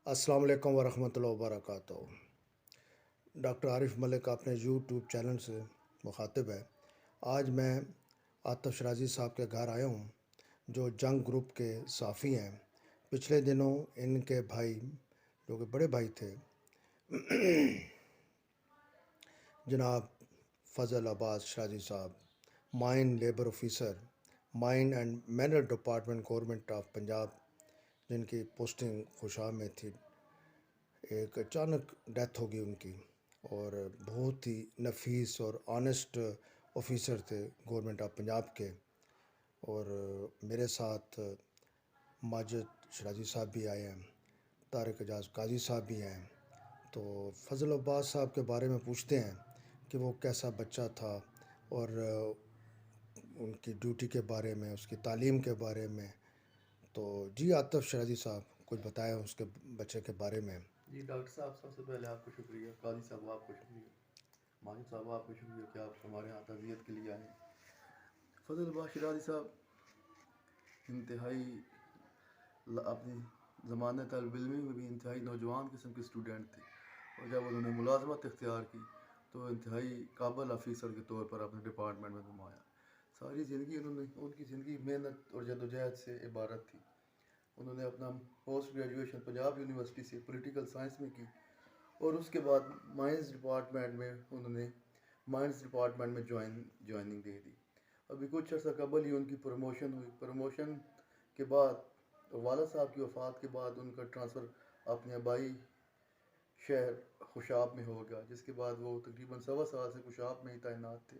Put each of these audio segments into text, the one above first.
السلام علیکم ورحمۃ اللہ وبرکاتہ۔ ڈاکٹر عارف ملک اپنے یوٹیوب چینل سے مخاطب ہے۔ آج میں عاطف شرازی صاحب کے گھر آیا ہوں، جو جنگ گروپ کے صحافی ہیں۔ پچھلے دنوں ان کے بھائی، جو کہ بڑے بھائی تھے، جناب فضل عباس شرازی صاحب، mine labour officer, mine and manner department, government of Punjab, جن کی پوسٹنگ خوشاب میں تھی، ایک اچانک ڈیتھ ہو گئی ان کی۔ اور بہت ہی نفیس اور آنیسٹ آفیسر تھے گورنمنٹ آف پنجاب کے۔ اور میرے ساتھ ماجد شرازی صاحب بھی آئے ہیں، طارق اعجاز قاضی صاحب بھی ہیں۔ تو فضل عباس صاحب کے بارے میں پوچھتے ہیں کہ وہ کیسا بچہ تھا، اور ان کی ڈیوٹی کے بارے میں، اس کی تعلیم کے بارے میں۔ تو جی عاطف شرازی صاحب کچھ بتائیں اس کے بچے کے بارے میں۔ جی ڈاکٹر صاحب، سب سے پہلے آپ کو شکریہ، قاضی صاحب آپ کو شکریہ، ماجد صاحب آپ کو شکریہ کہ آپ ہمارے یہاں تعزیت کے لیے آئے ہیں۔ فضل عباس شرازی صاحب انتہائی اپنی زمانہ طالب علمی میں بھی انتہائی نوجوان قسم کے اسٹوڈنٹ تھے، اور جب انہوں نے ملازمت اختیار کی تو انتہائی قابل آفیسر کے طور پر اپنے ڈپارٹمنٹ میں نمایا۔ ساری زندگی ان کی زندگی محنت اور جدوجہد سے عبارت تھی۔ انہوں نے اپنا پوسٹ گریجویشن پنجاب یونیورسٹی سے پولیٹیکل سائنس میں کی، اور اس کے بعد مائنز ڈپارٹمنٹ میں جوائننگ دے دی۔ ابھی کچھ عرصہ قبل ہی ان کی پروموشن ہوئی۔ پروموشن کے بعد والد صاحب کی وفات کے بعد ان کا ٹرانسفر اپنے آبائی شہر خوشاب میں ہو گیا، جس کے بعد وہ تقریباً 1.25 سال سے خوشاب میں ہی تعینات تھے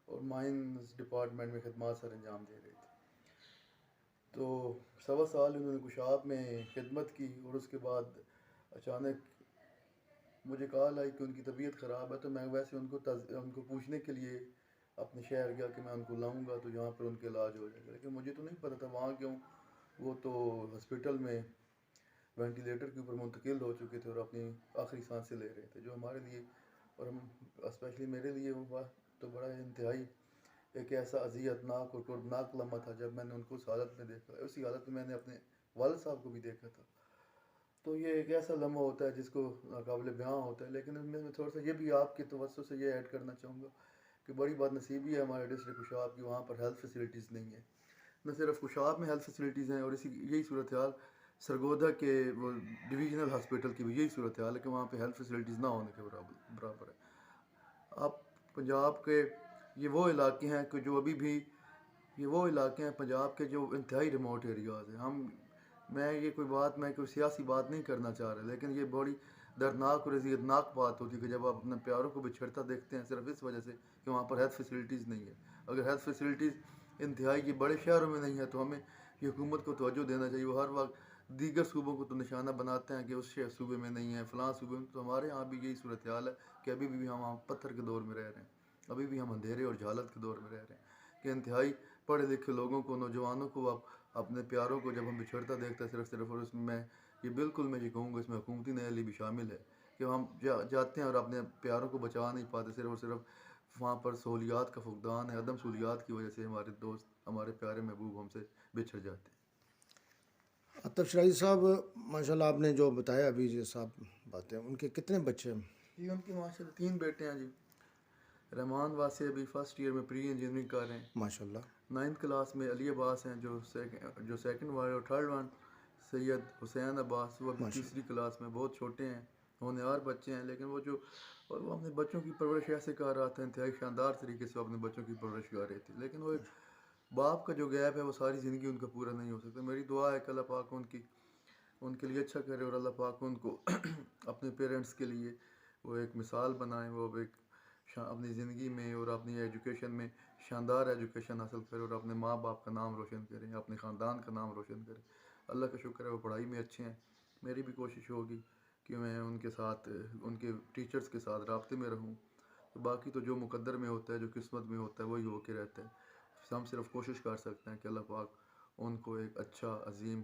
اور مائنز ڈپارٹمنٹ میں خدمات سر انجام دے رہے تھے۔ تو 1.25 سال انہوں نے خوشاب میں خدمت کی، اور اس کے بعد اچانک مجھے کال آئی کہ ان کی طبیعت خراب ہے۔ تو میں ویسے ان کو پوچھنے کے لیے اپنے شہر گیا کہ میں ان کو لاؤں گا تو جہاں پر ان کے علاج ہو جائے گا، لیکن مجھے تو نہیں پتہ تھا وہاں کیوں وہ تو ہسپیٹل میں وینٹیلیٹر کے اوپر منتقل ہو چکے تھے اور اپنی آخری سانسیں لے رہے تھے، جو ہمارے لیے اور اسپیشلی میرے لیے ہوا تو بڑا انتہائی ایک ایسا اذیت ناک اور کربناک لمحہ تھا جب میں نے ان کو اس حالت میں دیکھا۔ اسی حالت میں میں نے اپنے والد صاحب کو بھی دیکھا تھا۔ تو یہ ایک ایسا لمحہ ہوتا ہے جس کو ناقابل بیان ہوتا ہے۔ لیکن میں تھوڑا سا یہ بھی آپ کے توسط سے یہ ایڈ کرنا چاہوں گا کہ بڑی بات نصیبی ہے ہمارے ڈسٹرکٹ خوشاب کی، وہاں پر ہیلتھ فیسلٹیز نہیں ہیں۔ نہ صرف خوشاب میں ہیلتھ فیسلٹیز ہیں، اور یہی صورتحال سرگودا کے وہ ڈویژنل ہاسپٹل کی بھی یہی صورتحال ہے کہ وہاں پہ ہیلتھ فیسلٹیز نہ ہونے کے برابر ہے۔ آپ پنجاب کے یہ وہ علاقے ہیں کہ جو ابھی بھی یہ وہ علاقے ہیں پنجاب کے جو انتہائی ریموٹ ایریاز ہیں۔ میں کوئی سیاسی بات نہیں کرنا چاہ رہا، لیکن یہ بڑی دردناک اور اذیتناک بات ہوتی ہے کہ جب آپ اپنے پیاروں کو بچھڑتا دیکھتے ہیں صرف اس وجہ سے کہ وہاں پر ہیلتھ فیسلٹیز نہیں ہے۔ اگر ہیلتھ فیسلٹیز انتہائی یہ بڑے شہروں میں نہیں ہے تو ہمیں یہ حکومت کو توجہ دینا چاہیے۔ وہ ہر وقت دیگر صوبوں کو تو نشانہ بناتے ہیں کہ اس صوبے میں نہیں ہے، فلاں صوبے میں، تو ہمارے ہاں بھی یہی صورتحال ہے کہ ابھی بھی ہم پتھر کے دور میں رہ رہے ہیں، ابھی بھی ہم اندھیرے اور جہالت کے دور میں رہ رہے ہیں کہ انتہائی پڑھے لکھے لوگوں کو، نوجوانوں کو، اپنے پیاروں کو جب ہم بچھڑتا دیکھتا ہے صرف اور اس میں یہ کہوں گا اس میں حکومتی نااہلی بھی شامل ہے کہ ہم جاتے ہیں اور اپنے پیاروں کو بچا نہیں پاتے، صرف وہاں پر سہولیات کا فقدان ہے، عدم سہولیات کی وجہ سے ہمارے دوست، ہمارے پیارے محبوب ہم سے بچھڑ جاتے ہیں۔ عاطف شرازی صاحب، ماشاءاللہ آپ نے جو بتایا ابھی یہ صاحب باتیں، ان کے کتنے بچے ہیں؟ جی ان کی ماشاء اللہ 3 بیٹے ہیں جی۔ رحمان واسع ابھی فرسٹ ایئر میں پری انجینئرنگ کر رہے ہیں۔ ماشاءاللہ 9th کلاس میں علی عباس ہیں جو سیکنڈ ون اور تھرڈ ون سید حسین عباس، وہ ابھی ماشاءاللہ تیسری کلاس میں، بہت چھوٹے ہیں، ہونہار بچے ہیں، لیکن وہ اپنے بچوں کی پرورش ایسے کر رہا تھا، انتہائی شاندار طریقے سے اپنے بچوں کی پرورش کر رہے تھے، لیکن وہ ایک باپ کا جو گیپ ہے وہ ساری زندگی ان کا پورا نہیں ہو سکتا۔ میری دعا ہے کہ اللہ پاک ان کے لیے اچھا کرے، اور اللہ پاک ان کو اپنے پیرنٹس کے لیے وہ ایک مثال بنائیں، وہ ایک اپنی زندگی میں اور اپنی ایجوکیشن میں شاندار ایجوکیشن حاصل کرے اور اپنے ماں باپ کا نام روشن کریں، اپنے خاندان کا نام روشن کریں۔ اللہ کا شکر ہے وہ پڑھائی میں اچھے ہیں۔ میری بھی کوشش ہوگی کہ میں ان کے ساتھ، ان کے ٹیچرز کے ساتھ رابطے میں رہوں، تو باقی تو جو مقدر میں ہوتا ہے، جو قسمت میں ہوتا ہے، وہی ہو کے رہتا ہے۔ ہم صرف کوشش کر سکتے ہیں کہ اللہ پاک ان کو ایک اچھا عظیم،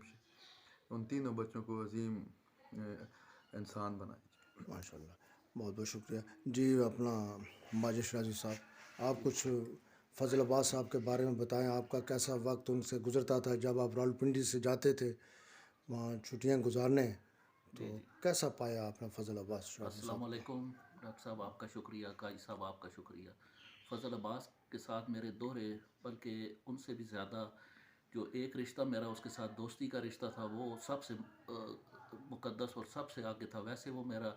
ان تینوں بچوں کو عظیم انسان بنائے۔ ماشاءاللہ، بہت بہت شکریہ جی۔ اپنا ماجد شرازی صاحب، آپ کچھ فضل عباس صاحب کے بارے میں بتائیں، آپ کا کیسا وقت ان سے گزرتا تھا جب آپ راولپنڈی سے جاتے تھے وہاں چھٹیاں گزارنے؟ تو کیسا پایا آپ نے فضل عباس شرازی السلام صاحب؟ علیکم ڈاکٹر صاحب، آپ کا شکریہ، قاضی صاحب آپ کا شکریہ۔ فضل عباس کے ساتھ میرے دو رہے، بلکہ ان سے بھی زیادہ جو ایک رشتہ میرا اس کے ساتھ دوستی کا رشتہ تھا وہ سب سے مقدس اور سب سے آگے تھا۔ ویسے وہ میرا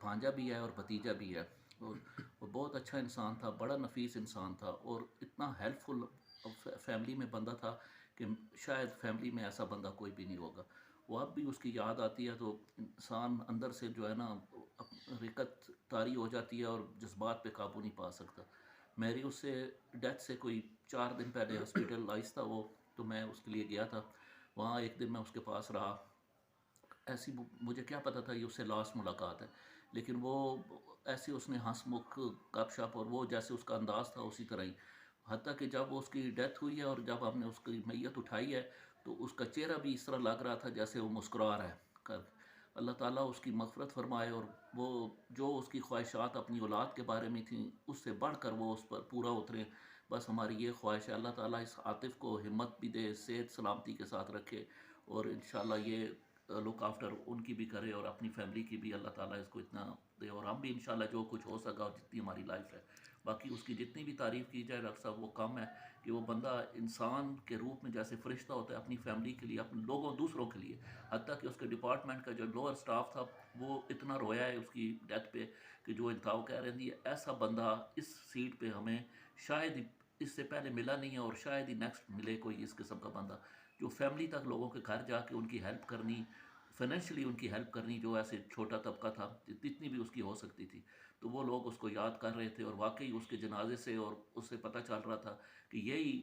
بھانجا بھی ہے اور بھتیجا بھی ہے، اور وہ بہت اچھا انسان تھا، بڑا نفیس انسان تھا، اور اتنا ہیلپ فل فیملی میں بندہ تھا کہ شاید فیملی میں ایسا بندہ کوئی بھی نہیں ہوگا۔ وہ اب بھی اس کی یاد آتی ہے تو انسان اندر سے جو ہے نا رکت طاری ہو جاتی ہے اور جذبات پہ قابو نہیں پا سکتا۔ میری اس سے ڈیتھ سے کوئی 4 دن پہلے ہاسپٹلائز تھا وہ، تو میں اس کے لیے گیا تھا وہاں، ایک دن میں اس کے پاس رہا۔ ایسی مجھے کیا پتا تھا یہ اس سے لاسٹ ملاقات ہے، لیکن وہ ایسے اس نے ہنس مکھ گپ شپ، اور وہ جیسے اس کا انداز تھا اسی طرح ہی، حتیٰ کہ جب اس کی ڈیتھ ہوئی ہے اور جب ہم نے اس کی میت اٹھائی ہے تو اس کا چہرہ بھی اس طرح لگ رہا تھا جیسے وہ مسکرا رہا ہے کر۔ اللہ تعالیٰ اس کی مغفرت فرمائے، اور وہ جو اس کی خواہشات اپنی اولاد کے بارے میں تھیں اس سے بڑھ کر وہ اس پر پورا اترے، بس ہماری یہ خواہش ہے۔ اللہ تعالیٰ اس عاطف کو ہمت بھی دے، صحت سلامتی کے ساتھ رکھے، اور انشاءاللہ یہ لک آفٹر ان کی بھی کرے اور اپنی فیملی کی بھی اللہ تعالیٰ اس کو اتنا دے، اور ہم بھی انشاءاللہ جو کچھ ہو سکا اور جتنی ہماری لائف ہے، باقی اس کی جتنی بھی تعریف کی جائے ڈاکٹر صاحب وہ کم ہے، کہ وہ بندہ انسان کے روپ میں جیسے فرشتہ ہوتا ہے اپنی فیملی کے لیے، اپنے لوگوں دوسروں کے لیے، حتیٰ کہ اس کے ڈپارٹمنٹ کا جو لوور سٹاف تھا وہ اتنا رویا ہے اس کی ڈیتھ پہ کہ جو انتہا کہہ رہے ہیں ایسا بندہ اس سیٹ پہ ہمیں شاید ہی اس سے پہلے ملا نہیں ہے، اور شاید ہی نیکسٹ ملے کوئی اس قسم کا بندہ، جو فیملی تک لوگوں کے گھر جا کے ان کی ہیلپ کرنی، فائنینشلی ان کی ہیلپ کرنی، جو ایسے چھوٹا طبقہ تھا جتنی بھی اس کی ہو سکتی تھی، تو وہ لوگ اس کو یاد کر رہے تھے، اور واقعی اس کے جنازے سے اور اس سے پتہ چل رہا تھا کہ یہی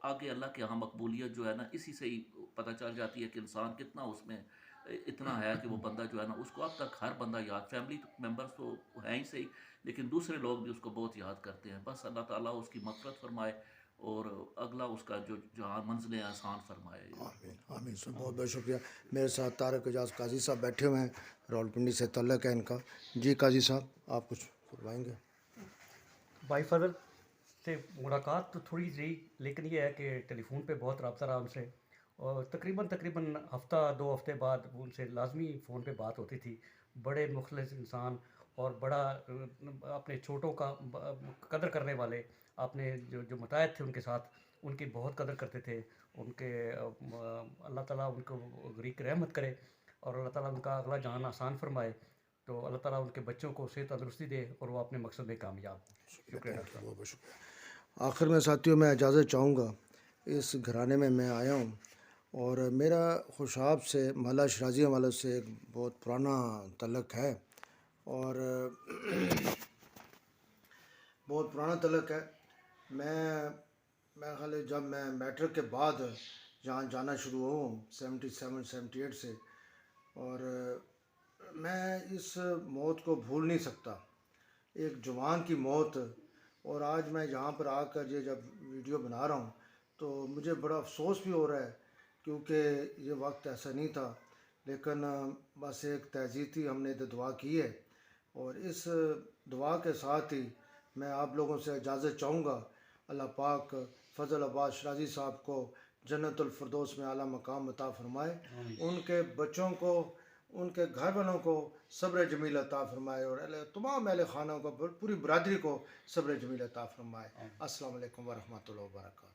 آگے اللہ کے ہاں مقبولیت جو ہے نا اسی سے ہی پتہ چل جاتی ہے کہ انسان کتنا اس میں اتنا ہے کہ وہ بندہ جو ہے نا اس کو اب تک ہر بندہ یاد، فیملی ممبرس تو ہیں ہی صحیح لیکن دوسرے لوگ بھی اس کو بہت یاد کرتے ہیں۔ بس اللہ تعالیٰ اس کی مغفرت فرمائے اور اگلا اس کا جو جہاں منزلیں آسان فرمائے۔ آمین آمین سر، بہت بہت شکریہ۔ میرے ساتھ طارق اعجاز قاضی صاحب بیٹھے ہوئے ہیں، راولپنڈی سے تعلق ہے ان کا۔ جی قاضی صاحب آپ کچھ فرمائیں گے؟ بھائی فضل سے ملاقات تو تھوڑی رہی، لیکن یہ ہے کہ ٹیلی فون پہ بہت رابطہ رہا ان سے، اور تقریباً ہفتہ 2 ہفتے بعد ان سے لازمی فون پہ بات ہوتی تھی۔ بڑے مخلص انسان اور بڑا اپنے چھوٹوں کا قدر کرنے والے، آپ نے جو متعہد تھے ان کے ساتھ ان کی بہت قدر کرتے تھے ان کے۔ اللہ تعالیٰ ان کو غریق رحمت کرے اور اللہ تعالیٰ ان کا اگلا جہان آسان فرمائے، تو اللہ تعالیٰ ان کے بچوں کو صحت تندرستی دے اور وہ اپنے مقصد میں کامیاب ہوں۔ شکریہ ڈاکٹر صاحب۔ بہت بہت شکریہ۔ آخر میں ساتھیوں میں اجازت چاہوں گا، اس گھرانے میں آیا ہوں اور میرا خوشاب سے محلہ شرازی والوں سے ایک بہت پرانا تعلق ہے، اور بہت پرانا تعلق ہے۔ میں خیال ہے جب میں میٹرک کے بعد یہاں جانا شروع ہوں 77-78 سے، اور میں اس موت کو بھول نہیں سکتا، ایک جوان کی موت۔ اور آج میں یہاں پر آ کر یہ جب ویڈیو بنا رہا ہوں تو مجھے بڑا افسوس بھی ہو رہا ہے، کیونکہ یہ وقت ایسا نہیں تھا، لیکن بس ایک تعزیتی ہم نے دعا کی ہے، اور اس دعا کے ساتھ ہی میں آپ لوگوں سے اجازت چاہوں گا۔ اللہ پاک فضل عباس شرازی صاحب کو جنت الفردوس میں اعلیٰ مقام عطا فرمائے، ان کے بچوں کو، ان کے گھر والوں کو صبر جمیل عطا فرمائے، اور تمام اہل خانہ کو، پوری برادری کو صبر جمیل عطا فرمائے۔ السلام علیکم ورحمۃ اللہ وبرکاتہ۔